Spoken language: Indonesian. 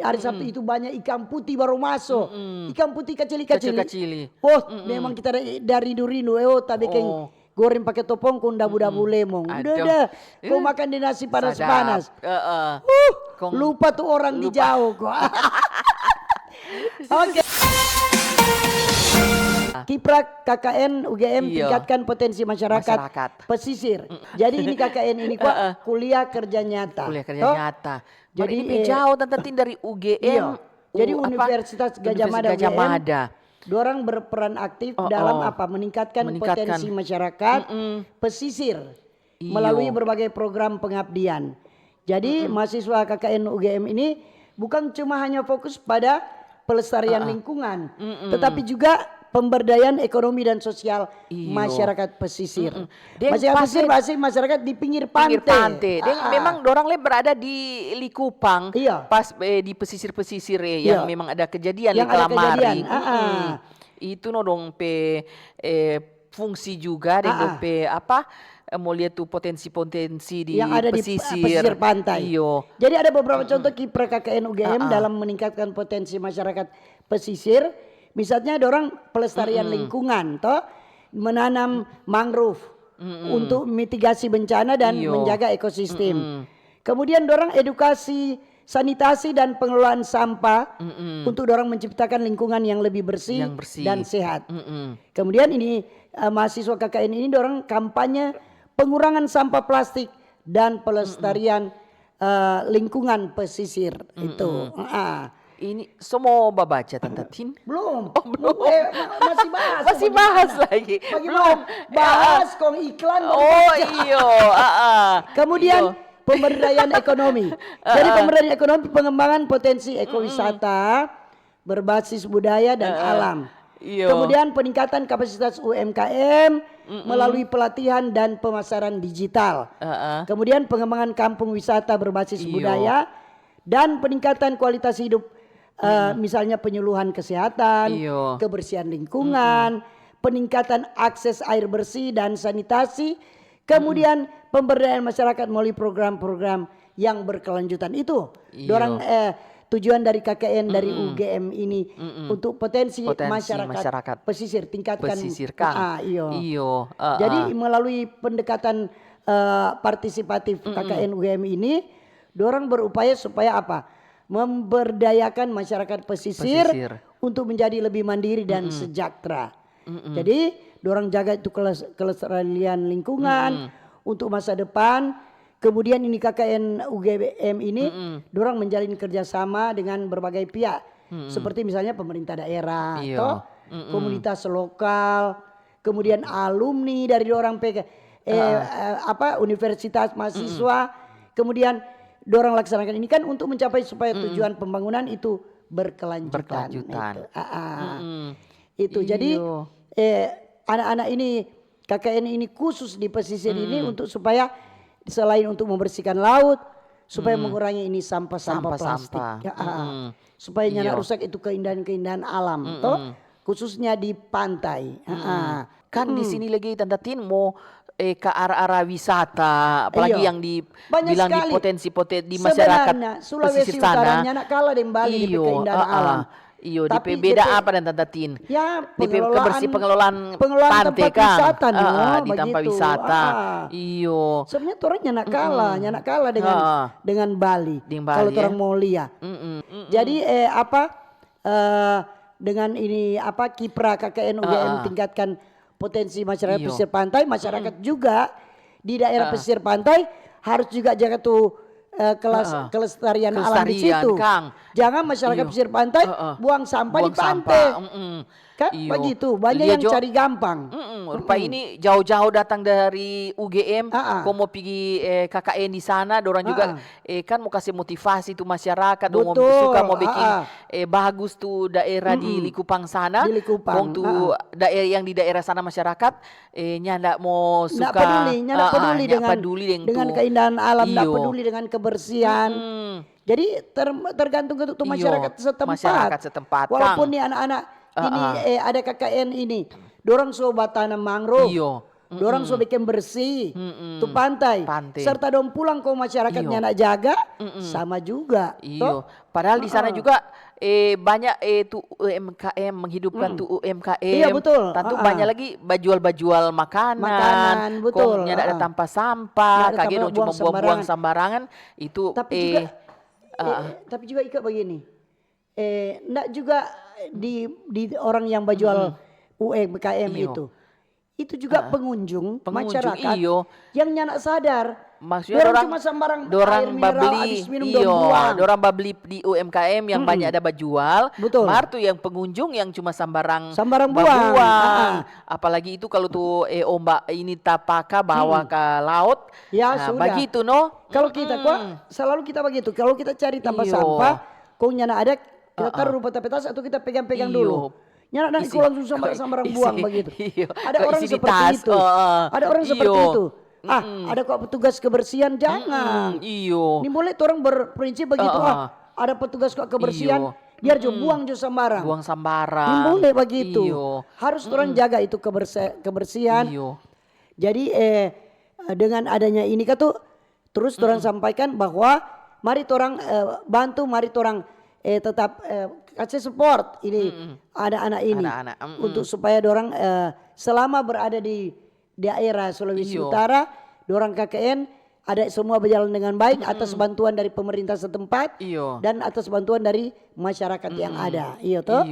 Hari Sabtu itu banyak ikan putih baru masuk. Ikan putih kecil-kecil. Kecil-kecil. Oh, memang kita dari rindu. Oh, tapi Oh. goreng pakai topong kun dabu-dabu lemong. Udah. Kau makan di nasi panas-panas. Kong, Lupa tuh orang di jauh kok. Oke. Kiprah KKN UGM tingkatkan potensi masyarakat pesisir. Jadi ini KKN ini kok kuliah kerja nyata. Kuliah kerja nyata. Jadi ini jauh Tin dari UGM. Jadi Universitas Gajah Mada UGM. Dorang berperan aktif dalam meningkatkan potensi masyarakat pesisir melalui berbagai program pengabdian. Jadi mahasiswa KKN UGM ini bukan cuma hanya fokus pada pelestarian lingkungan, tetapi juga pemberdayaan ekonomi dan sosial masyarakat pesisir. Masyarakat di pinggir pantai. Memang dorang berada di Likupang, pas di pesisir-pesisir yang memang ada kejadian di Kalamari. Itu dong fungsi juga dengan mau lihat tuh potensi-potensi di yang ada pesisir. Di pesisir pantai. Jadi ada beberapa contoh kiprah KKN UGM dalam meningkatkan potensi masyarakat pesisir. Misalnya dorang pelestarian lingkungan, menanam mangrove untuk mitigasi bencana dan menjaga ekosistem. Kemudian dorang edukasi sanitasi dan pengelolaan sampah untuk dorang menciptakan lingkungan yang lebih bersih, dan sehat. Kemudian ini mahasiswa KKN ini dorang kampanye pengurangan sampah plastik dan pelestarian lingkungan pesisir itu. Ini semua baca Tante Tin? Belum. Belum. Masih bahas lagi. Belum. Bahas kong iklan. Kemudian pemberdayaan ekonomi. Jadi pemberdayaan ekonomi, pengembangan potensi ekowisata berbasis budaya dan alam. Kemudian peningkatan kapasitas UMKM melalui pelatihan dan pemasaran digital. Kemudian pengembangan kampung wisata berbasis budaya dan peningkatan kualitas hidup. Misalnya penyuluhan kesehatan, kebersihan lingkungan, peningkatan akses air bersih dan sanitasi, kemudian pemberdayaan masyarakat melalui program-program yang berkelanjutan itu. Dorang tujuan dari KKN dari UGM ini untuk potensi masyarakat pesisir tingkatkan. Jadi melalui pendekatan partisipatif KKN UGM ini, dorang berupaya supaya memberdayakan masyarakat pesisir untuk menjadi lebih mandiri dan sejahtera. Jadi dorang jaga itu kelestarian lingkungan untuk masa depan. Kemudian ini KKN UGM ini dorang menjalin kerjasama dengan berbagai pihak, seperti misalnya pemerintah daerah, komunitas lokal, kemudian alumni dari dorang universitas mahasiswa, kemudian dorang laksanakan ini kan untuk mencapai supaya tujuan pembangunan itu berkelanjutan. Itu jadi anak-anak ini KKN ini khusus di pesisir ini untuk supaya selain untuk membersihkan laut, supaya mengurangi ini sampah-sampah plastik. Supaya nyana rusak itu keindahan-keindahan alam, khususnya di pantai. Kan di sini lagi Tante Tin mau ke arah-arah wisata, apalagi yang dibilang di potensi-potensi di masyarakat Sulawesi Utara nak kalah dengan Bali di keindahan alam. Tapi beda apa dan Tante Tin? Ya, pengelolaan tempat pantai wisata di tempat wisata. Sebenarnya orang nyanak kalah dengan Bali. Kalau orang mau lihat. Jadi dengan ini kiprah KKN UGM tingkatkan potensi masyarakat pesisir pantai, masyarakat juga di daerah pesisir pantai harus juga jaga tuh kelestarian alam di situ. Jangan masyarakat pesisir pantai buang sampah di pantai. Kan begitu, banyak yang cari gampang. Rupa ini jauh-jauh datang dari UGM, kau mau pergi KKN di sana, dorang juga kan mau kasih motivasi tuh masyarakat, mau suka mau bikin bagus tuh daerah di Likupang sana. Kong tuh daerah yang di daerah sana masyarakat nyak mau suka nyak peduli dengan keindahan alam, ndak peduli dengan kebersihan. Jadi tergantung ke masyarakat setempat. Walaupun nih anak-anak ini ada KKN ini, dorang sobat tanam mangrove. dorang so bikin bersih tu pantai. Serta dong pulang ke masyarakatnya nak jaga sama juga. Iyo. Padahal di sana juga banyak tu UMKM menghidupkan tu UMKM. Iya betul. Tentu banyak lagi bajual makanan. Betul. Kok ada tanpa sampah, kage dong cuma buang-buang sembarangan itu. Tapi juga Ika begini. Ndak juga di orang yang berjual UMKM itu juga pengunjung masyarakat yang nyanak sadar. Maksudnya orang cuma sembarang dorang air mineral habis minum buang. Dorang babeli di UMKM yang banyak ada bajual. Betul. Martu yang pengunjung yang cuma sembarang buang. Apalagi itu kalau tuh ombak ini tapaka bawa ke laut. Ya nah, sudah. begitu no. Kalau kita selalu kita begitu. Kalau kita cari tanpa sampah, kok nyanak ada kita taruh rupa petas atau kita pegang-pegang dulu. Nyanak nanti kau langsung sembarang buang begitu. Ada orang seperti itu. Ada orang seperti itu. Ada kok petugas kebersihan jangan. Ini boleh orang berprinsip begitu. Ada petugas kok kebersihan biar jo buang jo sembarang. Buang sembarang. Ini boleh begitu. Harus orang jaga itu kebersihan. Jadi dengan adanya ini kan tuh terus orang sampaikan bahwa mari orang bantu, mari orang tetap kasih support ini anak-anak ini untuk supaya orang selama berada di daerah Sulawesi Utara, dorang KKN ada semua berjalan dengan baik atas bantuan dari pemerintah setempat dan atas bantuan dari masyarakat yang ada. Iya toh?